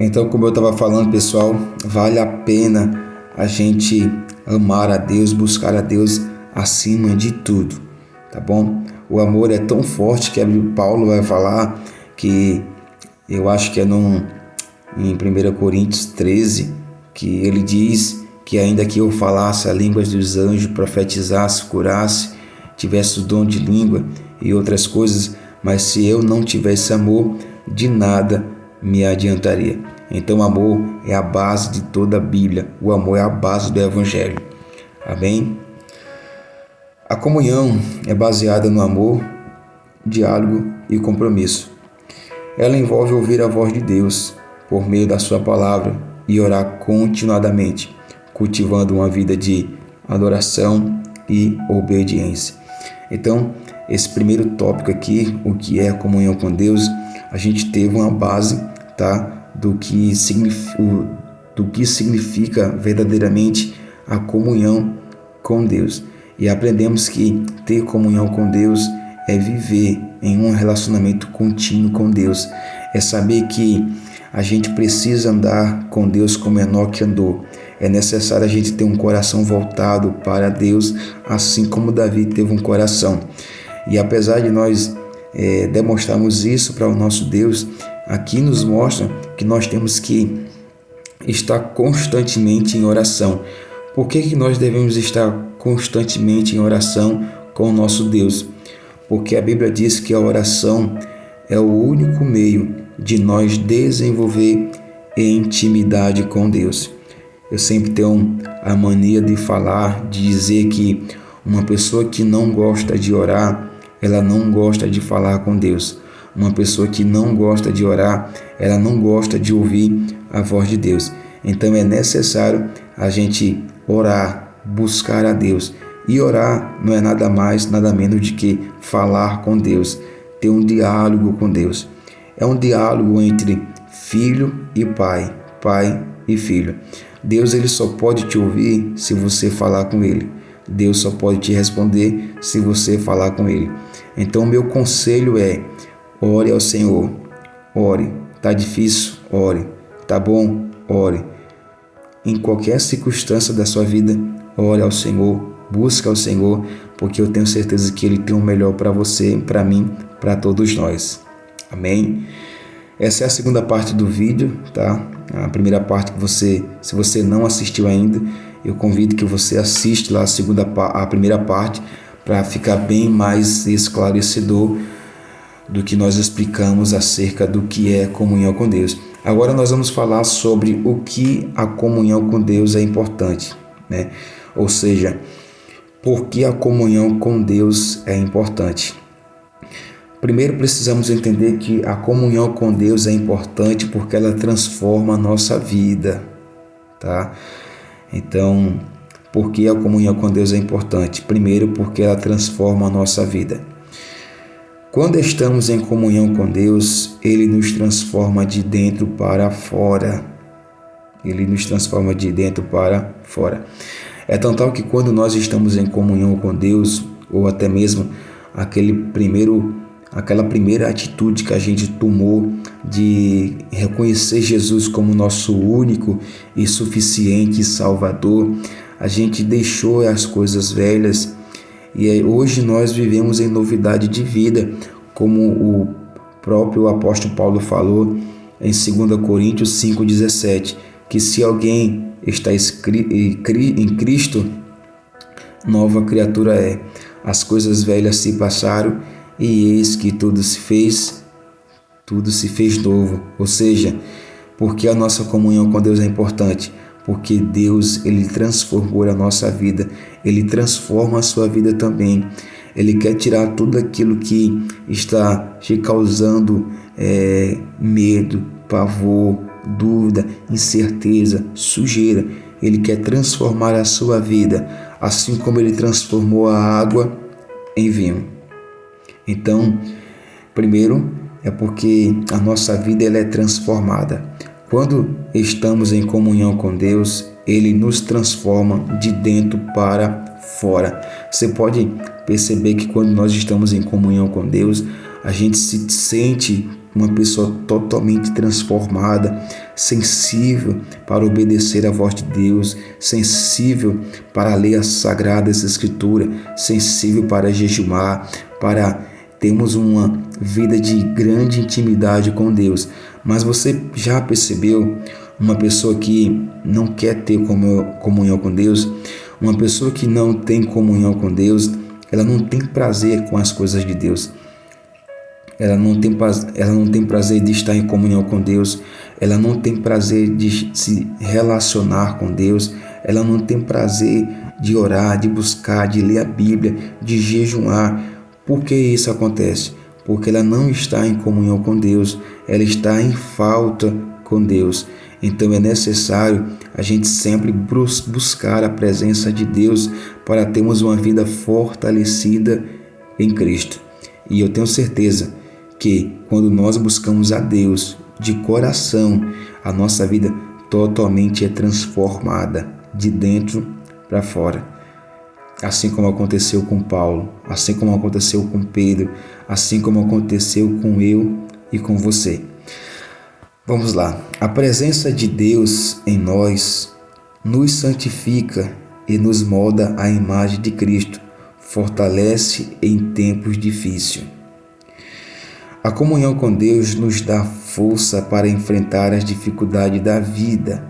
Então, como eu estava falando, pessoal, vale a pena a gente amar a Deus, buscar a Deus acima de tudo, tá bom? O amor é tão forte que Paulo vai falar que eu acho que é em 1 Coríntios 13, que ele diz que ainda que eu falasse a língua dos anjos, profetizasse, curasse, tivesse o dom de língua e outras coisas, mas se eu não tivesse amor, de nada me adiantaria. Então o amor é a base de toda a Bíblia, o amor é a base do Evangelho. Amém? A comunhão é baseada no amor, diálogo e compromisso. Ela envolve ouvir a voz de Deus por meio da sua palavra e orar continuadamente, cultivando uma vida de adoração e obediência. Então, esse primeiro tópico aqui, o que é a comunhão com Deus, a gente teve uma base, tá, do que significa verdadeiramente a comunhão com Deus. E aprendemos que ter comunhão com Deus é viver em um relacionamento contínuo com Deus. É saber que a gente precisa andar com Deus como Enoque andou. É necessário a gente ter um coração voltado para Deus, assim como Davi teve um coração. E apesar de nós demonstrarmos isso para o nosso Deus, aqui nos mostra que nós temos que estar constantemente em oração. Por que nós devemos estar constantemente em oração com o nosso Deus? Porque a Bíblia diz que a oração é o único meio de nós desenvolver intimidade com Deus. Eu sempre tenho a mania de falar, de dizer que uma pessoa que não gosta de orar, ela não gosta de falar com Deus. Uma pessoa que não gosta de orar, ela não gosta de ouvir a voz de Deus. Então é necessário a gente orar, buscar a Deus. E orar não é nada mais, nada menos de que falar com Deus, ter um diálogo com Deus. É um diálogo entre filho e pai, pai e filho. Deus ele só pode te ouvir se você falar com Ele. Deus só pode te responder se você falar com Ele. Então, meu conselho é: ore ao Senhor. Ore. Tá difícil? Ore. Tá bom? Ore. Em qualquer circunstância da sua vida, ore ao Senhor. Busca ao Senhor, porque eu tenho certeza que Ele tem o melhor para você, para mim, para todos nós. Amém? Essa é a segunda parte do vídeo, tá? A primeira parte que se você não assistiu ainda, eu convido que você assista lá a primeira parte para ficar bem mais esclarecedor do que nós explicamos acerca do que é comunhão com Deus. Agora nós vamos falar sobre o que a comunhão com Deus é importante, né? Ou seja, por que a comunhão com Deus é importante? Primeiro precisamos entender que a comunhão com Deus é importante porque ela transforma a nossa vida, tá? Então, por que a comunhão com Deus é importante? Primeiro, porque ela transforma a nossa vida. Quando estamos em comunhão com Deus, Ele nos transforma de dentro para fora. Ele nos transforma de dentro para fora. É tão tal que quando nós estamos em comunhão com Deus, ou até mesmo aquela primeira atitude que a gente tomou de reconhecer Jesus como nosso único e suficiente Salvador, a gente deixou as coisas velhas e hoje nós vivemos em novidade de vida, como o próprio apóstolo Paulo falou em 2 Coríntios 5,17, que se alguém está em Cristo, nova criatura é. As coisas velhas se passaram e eis que tudo se fez novo. Ou seja, porque a nossa comunhão com Deus é importante? Porque Deus, Ele transformou a nossa vida, Ele transforma a sua vida também. Ele quer tirar tudo aquilo que está te causando medo, pavor, dúvida, incerteza, sujeira. Ele quer transformar a sua vida, assim como Ele transformou a água em vinho. Então, primeiro é porque a nossa vida ela é transformada. Quando estamos em comunhão com Deus, Ele nos transforma de dentro para fora. Você pode perceber que quando nós estamos em comunhão com Deus, a gente se sente uma pessoa totalmente transformada, sensível para obedecer à voz de Deus, sensível para ler as sagradas escrituras, sensível para jejuar, para termos uma vida de grande intimidade com Deus. Mas você já percebeu uma pessoa que não quer ter comunhão com Deus? Uma pessoa que não tem comunhão com Deus, ela não tem prazer com as coisas de Deus. Ela não tem prazer de estar em comunhão com Deus. Ela não tem prazer de se relacionar com Deus. Ela não tem prazer de orar, de buscar, de ler a Bíblia, de jejuar. Por que isso acontece? Porque ela não está em comunhão com Deus. Ela está em falta com Deus. Então é necessário a gente sempre buscar a presença de Deus para termos uma vida fortalecida em Cristo. E eu tenho certeza que quando nós buscamos a Deus de coração, a nossa vida totalmente é transformada de dentro para fora. Assim como aconteceu com Paulo, assim como aconteceu com Pedro, assim como aconteceu com eu e com você. Vamos lá. A presença de Deus em nós nos santifica e nos molda à imagem de Cristo, fortalece em tempos difíceis. A comunhão com Deus nos dá força para enfrentar as dificuldades da vida.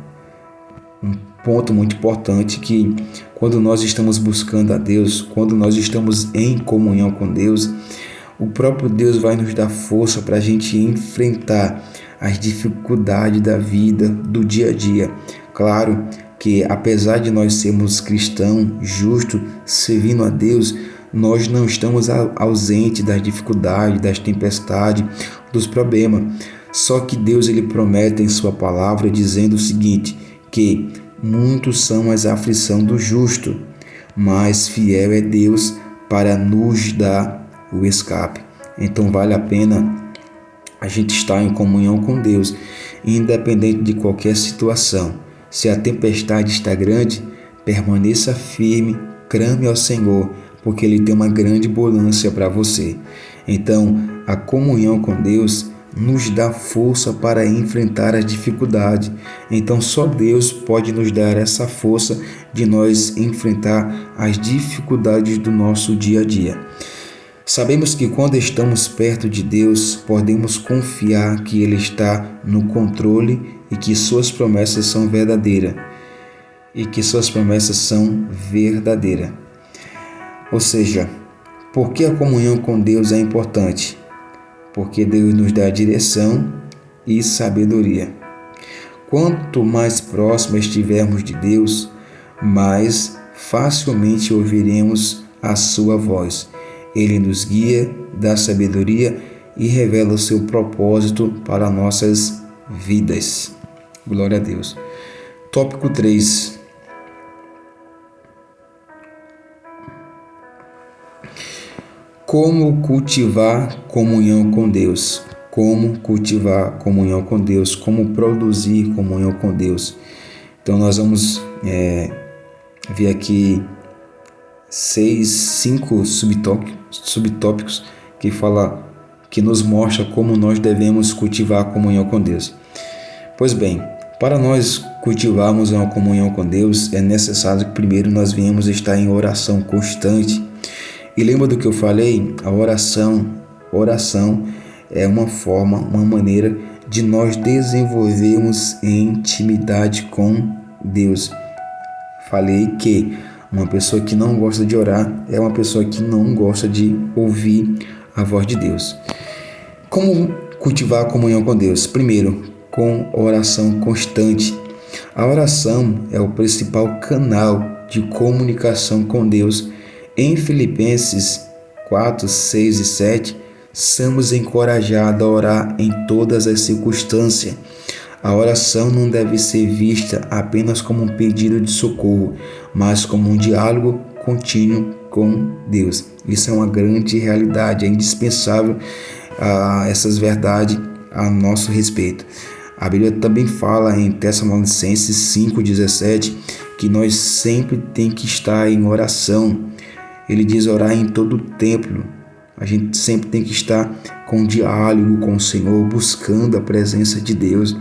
Um ponto muito importante que quando nós estamos buscando a Deus, quando nós estamos em comunhão com Deus, o próprio Deus vai nos dar força para a gente enfrentar as dificuldades da vida, do dia a dia. Claro que apesar de nós sermos cristãos, justos, servindo a Deus, nós não estamos ausentes das dificuldades, das tempestades, dos problemas. Só que Deus ele promete em sua palavra dizendo o seguinte, que muitos são as aflições do justo, mas fiel é Deus para nos dar o escape. Então vale a pena a gente estar em comunhão com Deus, independente de qualquer situação. Se a tempestade está grande, permaneça firme, clame ao Senhor, porque Ele tem uma grande bonança para você. Então, a comunhão com Deus nos dá força para enfrentar as dificuldades. Então, só Deus pode nos dar essa força de nós enfrentar as dificuldades do nosso dia a dia. Sabemos que quando estamos perto de Deus, podemos confiar que Ele está no controle e que Suas promessas são verdadeiras. Ou seja, por que a comunhão com Deus é importante? Porque Deus nos dá direção e sabedoria. Quanto mais próximo estivermos de Deus, mais facilmente ouviremos a sua voz. Ele nos guia, dá sabedoria e revela o seu propósito para nossas vidas. Glória a Deus. Tópico 3. Como cultivar comunhão com Deus? Como cultivar comunhão com Deus? Como produzir comunhão com Deus? Então nós vamos ver aqui 5 subtópicos que nos mostra como nós devemos cultivar a comunhão com Deus. Pois bem, para nós cultivarmos uma comunhão com Deus, é necessário que primeiro nós venhamos estar em oração constante. E lembra do que eu falei? A oração é uma maneira de nós desenvolvermos intimidade com Deus. Falei que uma pessoa que não gosta de orar é uma pessoa que não gosta de ouvir a voz de Deus. Como cultivar a comunhão com Deus? Primeiro, com oração constante. A oração é o principal canal de comunicação com Deus. Em Filipenses 4, 6 e 7, somos encorajados a orar em todas as circunstâncias. A oração não deve ser vista apenas como um pedido de socorro, mas como um diálogo contínuo com Deus. Isso é uma grande realidade, é indispensável essas verdades a nosso respeito. A Bíblia também fala em Tessalonicenses 5,17 que nós sempre tem que estar em oração. Ele diz orar em todo o tempo. A gente sempre tem que estar com diálogo com o Senhor, buscando a presença de Deus.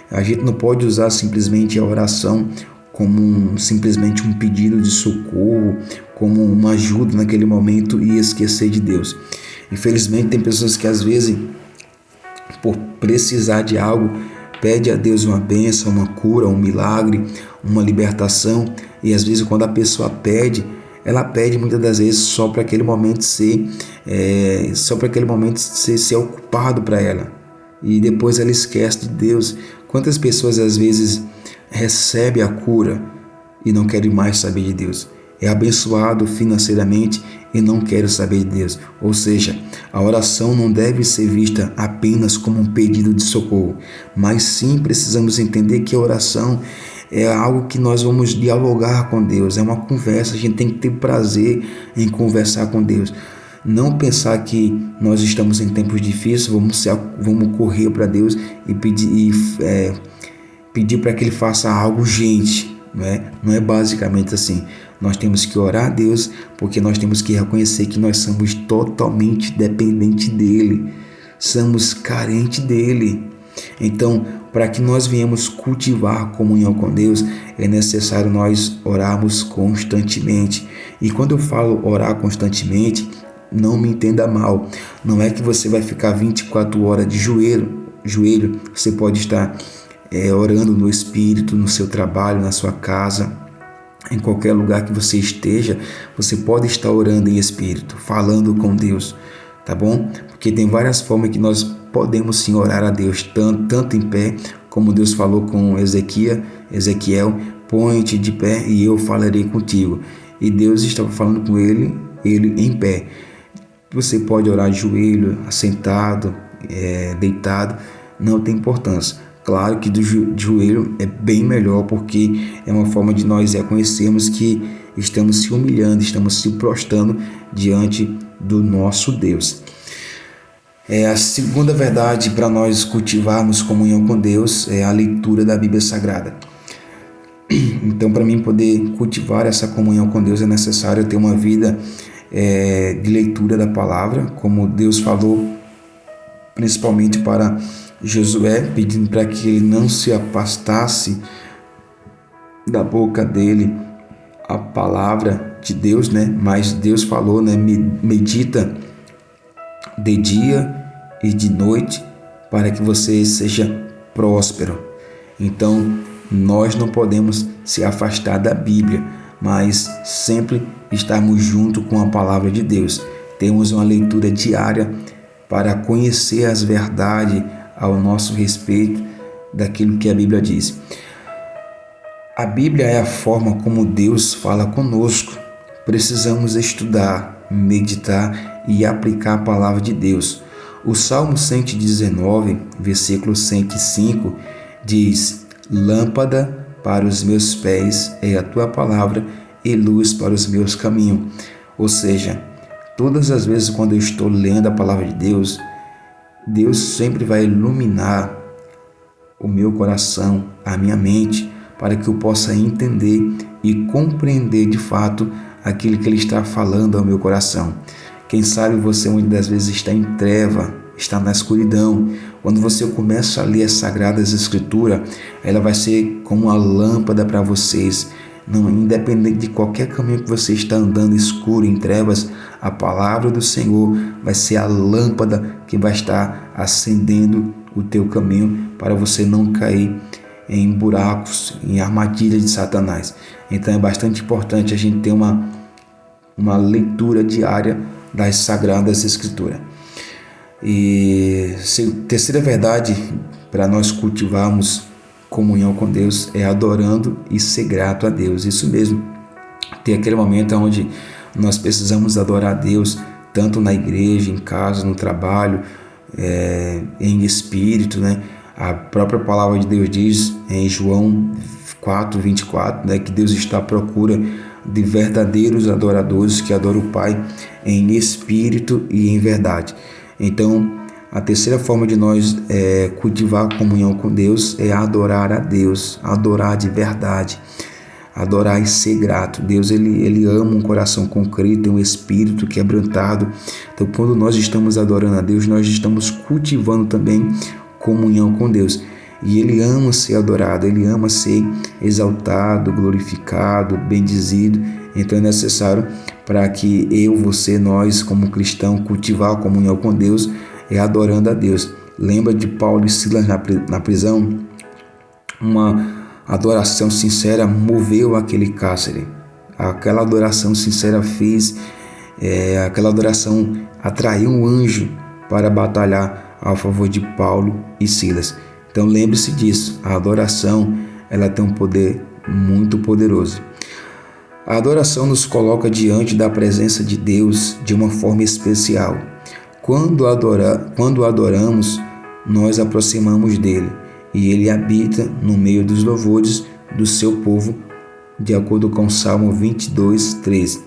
A gente não pode usar simplesmente a oração como simplesmente um pedido de socorro, como uma ajuda naquele momento e esquecer de Deus. Infelizmente, tem pessoas que às vezes, por precisar de algo, pede a Deus uma bênção, uma cura, um milagre, uma libertação, e às vezes quando a pessoa pede, ela pede muitas das vezes só para aquele momento ser ocupado para ela, e depois ela esquece de Deus. Quantas pessoas às vezes recebem a cura e não querem mais saber de Deus? É abençoado financeiramente e não quer saber de Deus. Ou seja, a oração não deve ser vista apenas como um pedido de socorro, mas sim precisamos entender que a oração é algo que nós vamos dialogar com Deus, é uma conversa. A gente tem que ter prazer em conversar com Deus. Não pensar que nós estamos em tempos difíceis, vamos correr para Deus e pedir para que Ele faça algo urgente. Não é basicamente assim. Nós temos que orar a Deus, porque nós temos que reconhecer que nós somos totalmente dependentes dEle, somos carentes dEle. Então, para que nós venhamos cultivar a comunhão com Deus, é necessário nós orarmos constantemente. E quando eu falo orar constantemente, não me entenda mal, não é que você vai ficar 24 horas de joelho. Você pode estar orando no Espírito, no seu trabalho, na sua casa, em qualquer lugar que você esteja, você pode estar orando em Espírito, falando com Deus, tá bom? Porque tem várias formas que nós podemos sim orar a Deus, tanto em pé, como Deus falou com Ezequiel, põe-te de pé e eu falarei contigo. E Deus estava falando com ele em pé. Você pode orar de joelho, assentado, deitado, não tem importância. Claro que de joelho é bem melhor, porque é uma forma de nós reconhecermos que estamos se humilhando, estamos se prostrando diante do nosso Deus. A segunda verdade para nós cultivarmos comunhão com Deus é a leitura da Bíblia Sagrada. Então, para mim poder cultivar essa comunhão com Deus, é necessário ter uma vida de leitura da palavra, como Deus falou, principalmente para Josué, pedindo para que ele não se afastasse da boca dele a palavra de Deus, Mas Deus falou, medita de dia e de noite para que você seja próspero. Então, nós não podemos se afastar da Bíblia, mas sempre estarmos junto com a palavra de Deus. Temos uma leitura diária para conhecer as verdades ao nosso respeito daquilo que a Bíblia diz. A Bíblia é a forma como Deus fala conosco. Precisamos estudar, meditar e aplicar a palavra de Deus. O Salmo 119, versículo 105, diz: lâmpada para os meus pés é a tua palavra e luz para os meus caminhos. Ou seja, todas as vezes quando eu estou lendo a palavra de Deus, Deus sempre vai iluminar o meu coração, a minha mente, para que eu possa entender e compreender de fato aquilo que Ele está falando ao meu coração. Quem sabe você muitas das vezes está em treva, está na escuridão. Quando você começa a ler as Sagradas Escrituras, ela vai ser como uma lâmpada para vocês. Não, independente de qualquer caminho que você está andando escuro, em trevas, a palavra do Senhor vai ser a lâmpada que vai estar acendendo o teu caminho para você não cair em buracos, em armadilhas de Satanás. Então é bastante importante a gente ter uma leitura diária das Sagradas Escrituras. E terceira verdade para nós cultivarmos comunhão com Deus é adorando e ser grato a Deus. Isso mesmo, tem aquele momento onde nós precisamos adorar a Deus, tanto na igreja, em casa, no trabalho, em espírito, A própria palavra de Deus diz em João 4:24, que Deus está à procura de verdadeiros adoradores que adoram o Pai em espírito e em verdade. Então, a terceira forma de nós cultivar a comunhão com Deus é adorar a Deus, adorar de verdade. adorar e ser grato. Deus ele ama um coração contrito, um espírito quebrantado. Então, quando nós estamos adorando a Deus, nós estamos cultivando também comunhão com Deus. E Ele ama ser adorado, Ele ama ser exaltado, glorificado, bendizido. Então é necessário para que eu, você, nós como cristão, cultivar a comunhão com Deus é adorando a Deus. Lembra de Paulo e Silas na prisão? Uma adoração sincera moveu aquele cárcere. Aquela adoração sincera aquela adoração atraiu um anjo para batalhar a favor de Paulo e Silas. Então lembre-se disso, a adoração ela tem um poder muito poderoso. A adoração nos coloca diante da presença de Deus de uma forma especial. Quando adoramos, nós aproximamos dele e ele habita no meio dos louvores do seu povo, de acordo com o Salmo 22, 13.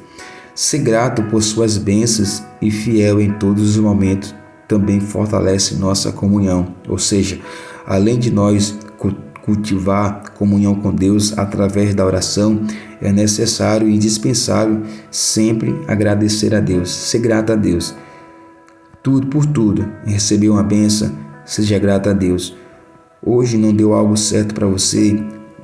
Ser grato por suas bênçãos e fiel em todos os momentos também fortalece nossa comunhão, ou seja, além de nós cultivar comunhão com Deus através da oração, é necessário e indispensável sempre agradecer a Deus, ser grato a Deus. Tudo por tudo, receber uma bênção, seja grato a Deus. Hoje não deu algo certo para você,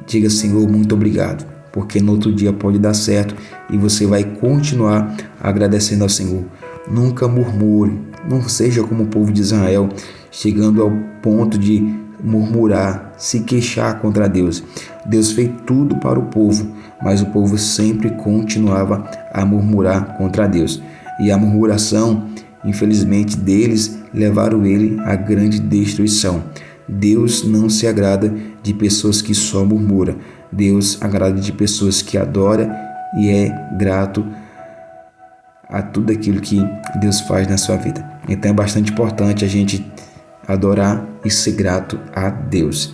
diga: Senhor, muito obrigado, porque no outro dia pode dar certo e você vai continuar agradecendo ao Senhor. Nunca murmure, não seja como o povo de Israel, chegando ao ponto de murmurar, se queixar contra Deus. Deus fez tudo para o povo, mas o povo sempre continuava a murmurar contra Deus. E a murmuração, infelizmente, deles levaram ele à grande destruição. Deus não se agrada de pessoas que só murmuram. Deus agrada de pessoas que adoram e é grato a tudo aquilo que Deus faz na sua vida. Então é bastante importante a gente adorar e ser grato a Deus.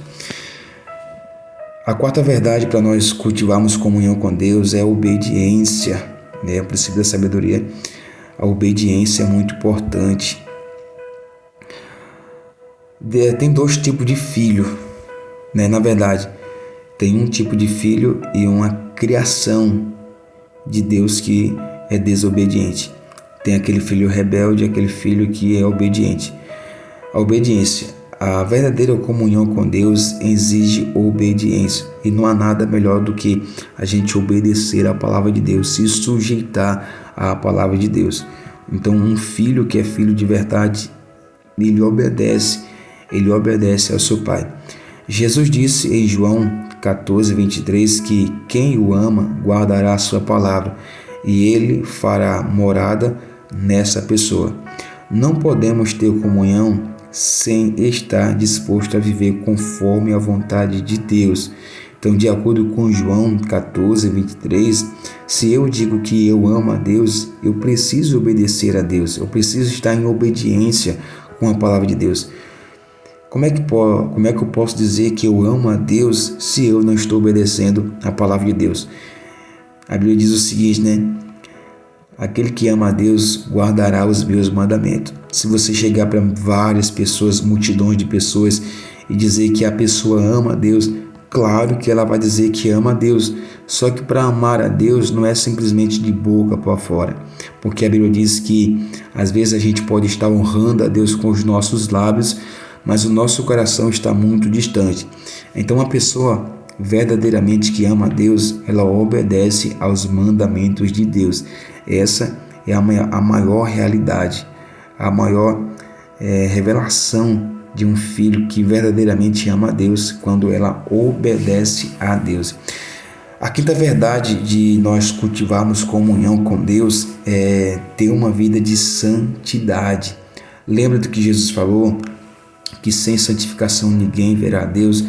A quarta verdade para nós cultivarmos comunhão com Deus é a obediência, O princípio da sabedoria. A obediência é muito importante. Tem dois tipos de filho, Na verdade, tem um tipo de filho e uma criação de Deus que é desobediente. Tem aquele filho rebelde e aquele filho que é obediente. A obediência, a verdadeira comunhão com Deus exige obediência. E não há nada melhor do que a gente obedecer à palavra de Deus, se sujeitar à palavra de Deus. Então, um filho que é filho de verdade, ele obedece ao seu pai. Jesus disse em João 14, 23 que quem o ama guardará a sua palavra e ele fará morada nessa pessoa. Não podemos ter comunhão sem estar disposto a viver conforme a vontade de Deus. Então, de acordo com João 14, 23, se eu digo que eu amo a Deus, eu preciso obedecer a Deus, eu preciso estar em obediência com a palavra de Deus. Como é que eu posso dizer que eu amo a Deus se eu não estou obedecendo a palavra de Deus? A Bíblia diz o seguinte, Aquele que ama a Deus guardará os meus mandamentos. Se você chegar para várias pessoas, multidões de pessoas, e dizer que a pessoa ama a Deus, claro que ela vai dizer que ama a Deus. Só que para amar a Deus não é simplesmente de boca para fora. Porque a Bíblia diz que às vezes a gente pode estar honrando a Deus com os nossos lábios, mas o nosso coração está muito distante. Então a pessoa verdadeiramente que ama a Deus, ela obedece aos mandamentos de Deus. Essa é a maior realidade, a maior revelação de um filho que verdadeiramente ama a Deus, quando ela obedece a Deus. A quinta verdade de nós cultivarmos comunhão com Deus é ter uma vida de santidade. Lembra do que Jesus falou? Que sem santificação ninguém verá a Deus.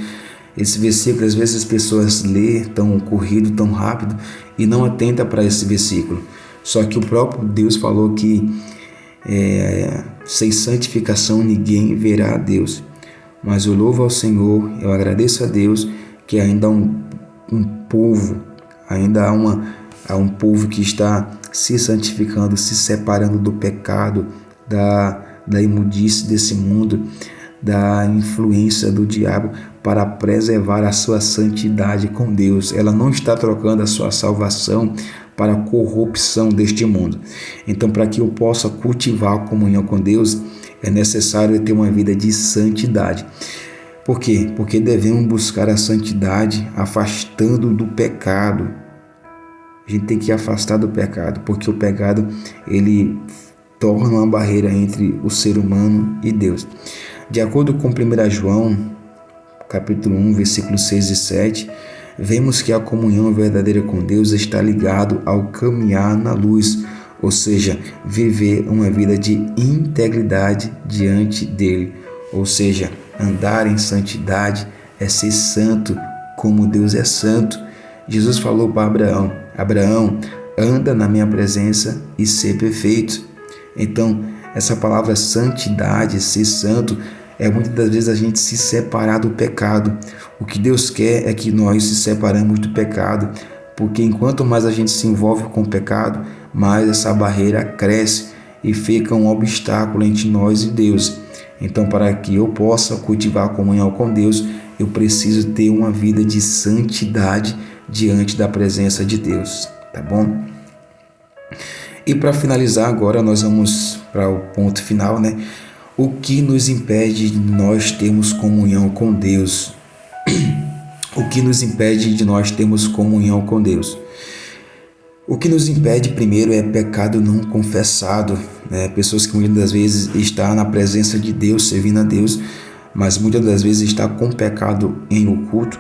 Esse versículo, às vezes as pessoas lêem tão corrido, tão rápido e não atentam para esse versículo. Só que o próprio Deus falou que sem santificação ninguém verá a Deus. Mas eu louvo ao Senhor, eu agradeço a Deus que ainda há um povo, ainda há um povo que está se santificando, se separando do pecado, da imundície desse mundo, da influência do diabo para preservar a sua santidade com Deus. Ela não está trocando a sua salvação para a corrupção deste mundo. Então, para que eu possa cultivar a comunhão com Deus, é necessário ter uma vida de santidade. Por quê? Porque devemos buscar a santidade afastando do pecado. A gente tem que afastar do pecado, porque o pecado ele torna uma barreira entre o ser humano e Deus. De acordo com 1 João, capítulo 1, versículos 6 e 7, vemos que a comunhão verdadeira com Deus está ligado ao caminhar na luz, ou seja, viver uma vida de integridade diante dele, ou seja, andar em santidade é ser santo como Deus é santo. Jesus falou para Abraão: Abraão, anda na minha presença e ser perfeito. Então, essa palavra santidade, ser santo, é muitas das vezes a gente se separar do pecado. O que Deus quer é que nós se separamos do pecado, porque enquanto mais a gente se envolve com o pecado, mais essa barreira cresce e fica um obstáculo entre nós e Deus. Então, para que eu possa cultivar a comunhão com Deus, eu preciso ter uma vida de santidade diante da presença de Deus, tá bom? E para finalizar agora, nós vamos para o ponto final, né? O que nos impede de nós termos comunhão com Deus? O que nos impede de nós termos comunhão com Deus? O que nos impede primeiro é pecado não confessado, né? Pessoas que muitas das vezes estão na presença de Deus, servindo a Deus, mas muitas das vezes está com pecado em oculto.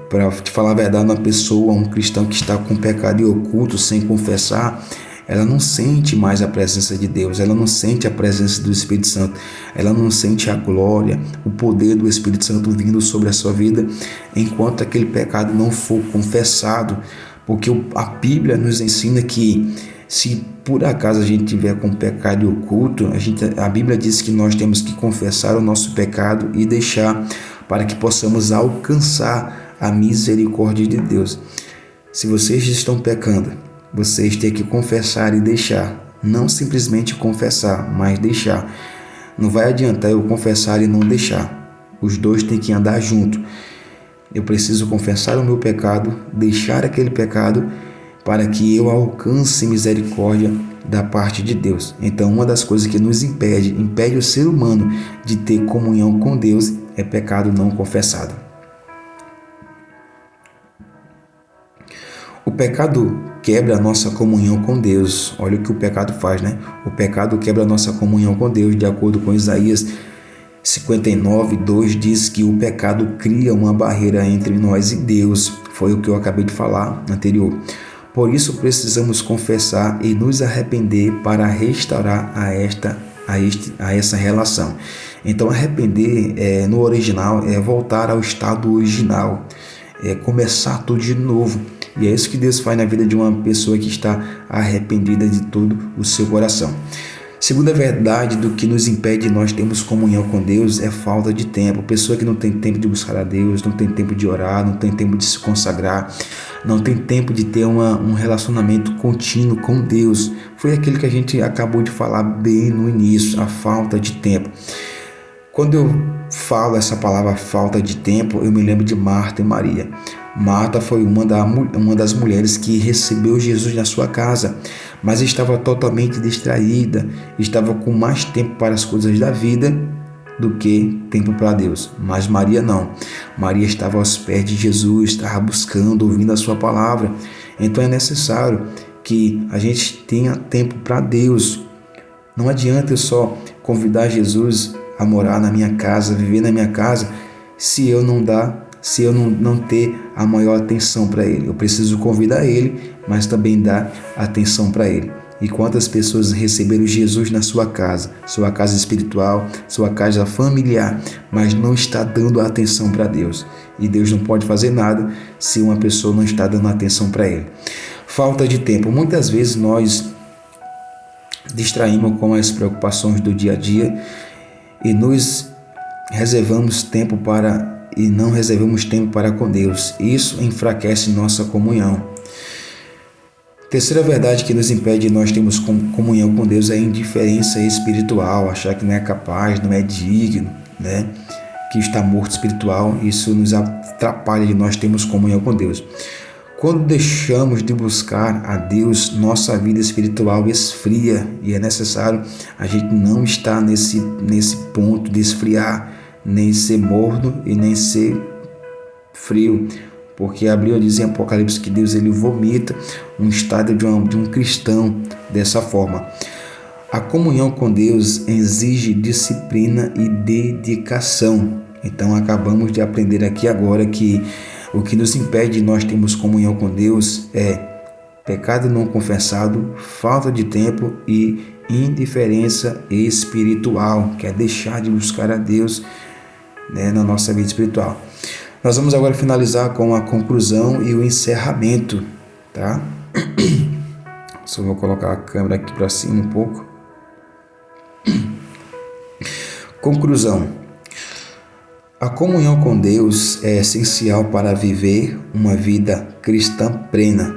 Para te falar a verdade, uma pessoa, um cristão que está com pecado em oculto, sem confessar, ela não sente mais a presença de Deus, ela não sente a presença do Espírito Santo, ela não sente a glória, o poder do Espírito Santo vindo sobre a sua vida, enquanto aquele pecado não for confessado, porque a Bíblia nos ensina que se por acaso a gente tiver com pecado oculto, a Bíblia diz que nós temos que confessar o nosso pecado e deixar para que possamos alcançar a misericórdia de Deus. Se vocês estão pecando, vocês têm que confessar e deixar. Não simplesmente confessar, mas deixar. Não vai adiantar eu confessar e não deixar. Os dois têm que andar junto. Eu preciso confessar o meu pecado, deixar aquele pecado, para que eu alcance misericórdia da parte de Deus. Então, uma das coisas que nos impede o ser humano de ter comunhão com Deus é pecado não confessado. O pecado quebra a nossa comunhão com Deus. Olha o que o pecado faz, né? O pecado quebra a nossa comunhão com Deus. De acordo com Isaías 59:2, diz que o pecado cria uma barreira entre nós e Deus. Foi o que eu acabei de falar anterior. Por isso precisamos confessar e nos arrepender para restaurar essa relação. Então, arrepender no original é voltar ao estado original, é começar tudo de novo. E é isso que Deus faz na vida de uma pessoa que está arrependida de todo o seu coração. Segunda verdade do que nos impede de nós termos comunhão com Deus é falta de tempo. Pessoa que não tem tempo de buscar a Deus, não tem tempo de orar, não tem tempo de se consagrar, não tem tempo de ter um relacionamento contínuo com Deus. Foi aquilo que a gente acabou de falar bem no início, a falta de tempo. Quando eu falo essa palavra falta de tempo, eu me lembro de Marta e Maria. Marta foi uma das mulheres que recebeu Jesus na sua casa, mas estava totalmente distraída, estava com mais tempo para as coisas da vida do que tempo para Deus. Mas Maria não. Maria estava aos pés de Jesus, estava buscando, ouvindo a sua palavra. Então é necessário que a gente tenha tempo para Deus. Não adianta eu só convidar Jesus a morar na minha casa, viver na minha casa, se eu não ter a maior atenção para Ele. Eu preciso convidar Ele, mas também dar atenção para Ele. E quantas pessoas receberam Jesus na sua casa espiritual, sua casa familiar, mas não está dando atenção para Deus. E Deus não pode fazer nada se uma pessoa não está dando atenção para Ele. Falta de tempo. Muitas vezes nós distraímos com as preocupações do dia a dia e nos reservamos tempo e não reservamos tempo para com Deus. Isso enfraquece nossa comunhão. Terceira verdade que nos impede de nós termos comunhão com Deus é a indiferença espiritual, achar que não é capaz, não é digno, né? Que está morto espiritual. Isso nos atrapalha de nós termos comunhão com Deus. Quando deixamos de buscar a Deus, nossa vida espiritual esfria, e é necessário a gente não estar nesse ponto de esfriar, nem ser morno e nem ser frio, porque a Bíblia diz em Apocalipse que Deus ele vomita um estado de um cristão dessa forma. A comunhão com Deus exige disciplina e dedicação. Então acabamos de aprender aqui agora que o que nos impede de nós termos comunhão com Deus é pecado não confessado, falta de tempo e indiferença espiritual, que é deixar de buscar a Deus, né, na nossa vida espiritual. Nós vamos agora finalizar com a conclusão e o encerramento, tá? Só vou colocar a câmera aqui para cima um pouco. Conclusão. A comunhão com Deus é essencial para viver uma vida cristã plena.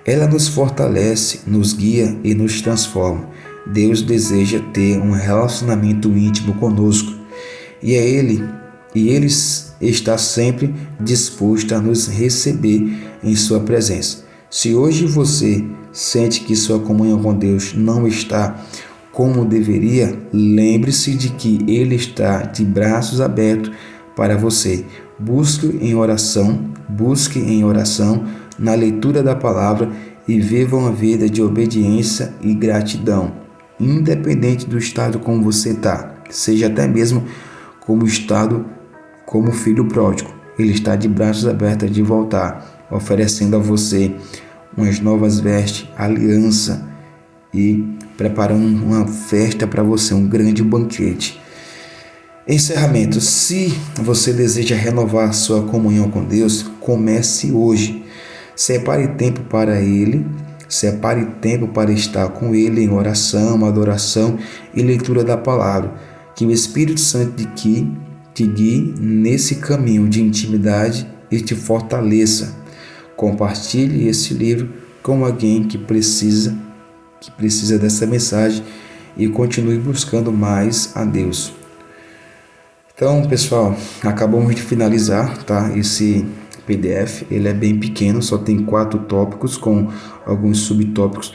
Ela nos fortalece, nos guia e nos transforma. Deus deseja ter um relacionamento íntimo conosco e Ele está sempre disposto a nos receber em sua presença. Se hoje você sente que sua comunhão com Deus não está como deveria, lembre-se de que Ele está de braços abertos para você. Busque em oração, na leitura da palavra e viva uma vida de obediência e gratidão, independente do estado como você está, seja até mesmo como filho pródigo. Ele está de braços abertos de voltar, oferecendo a você umas novas vestes, aliança e preparando uma festa para você, um grande banquete. Encerramento. Se você deseja renovar sua comunhão com Deus, comece hoje. Separe tempo para Ele, separe tempo para estar com Ele em oração, adoração e leitura da palavra. Que o Espírito Santo te guie nesse caminho de intimidade e te fortaleça. Compartilhe esse livro com alguém que precisa dessa mensagem e continue buscando mais a Deus. Então, pessoal, acabamos de finalizar, tá? Esse PDF, ele é bem pequeno, só tem 4 tópicos com alguns subtópicos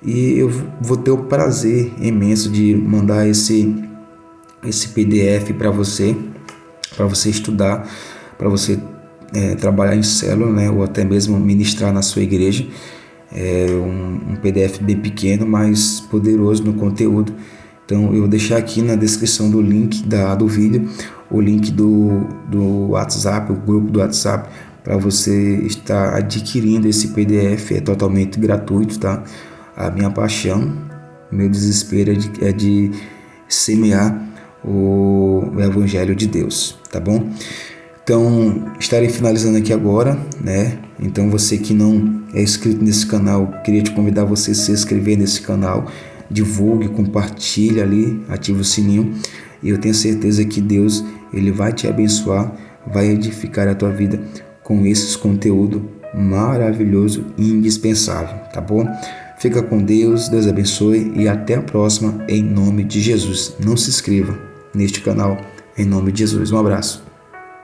e eu vou ter o prazer imenso de mandar esse PDF para você estudar, para você trabalhar em célula, né, ou até mesmo ministrar na sua igreja. É um PDF bem pequeno, mas poderoso no conteúdo. Então eu vou deixar aqui na descrição do link do vídeo, o link do WhatsApp, o grupo do WhatsApp, para você estar adquirindo esse PDF. É totalmente gratuito, tá? A minha paixão, meu desespero é de semear o Evangelho de Deus, tá bom? Então, estarei finalizando aqui agora, né? Então, você que não é inscrito nesse canal, queria te convidar a você se inscrever nesse canal, divulgue, compartilhe ali, ative o sininho, e eu tenho certeza que Deus, Ele vai te abençoar, vai edificar a tua vida com esses conteúdos maravilhoso e indispensável, tá bom? Fica com Deus, Deus abençoe e até a próxima, em nome de Jesus. Não se inscreva neste canal, em nome de Jesus. Um abraço.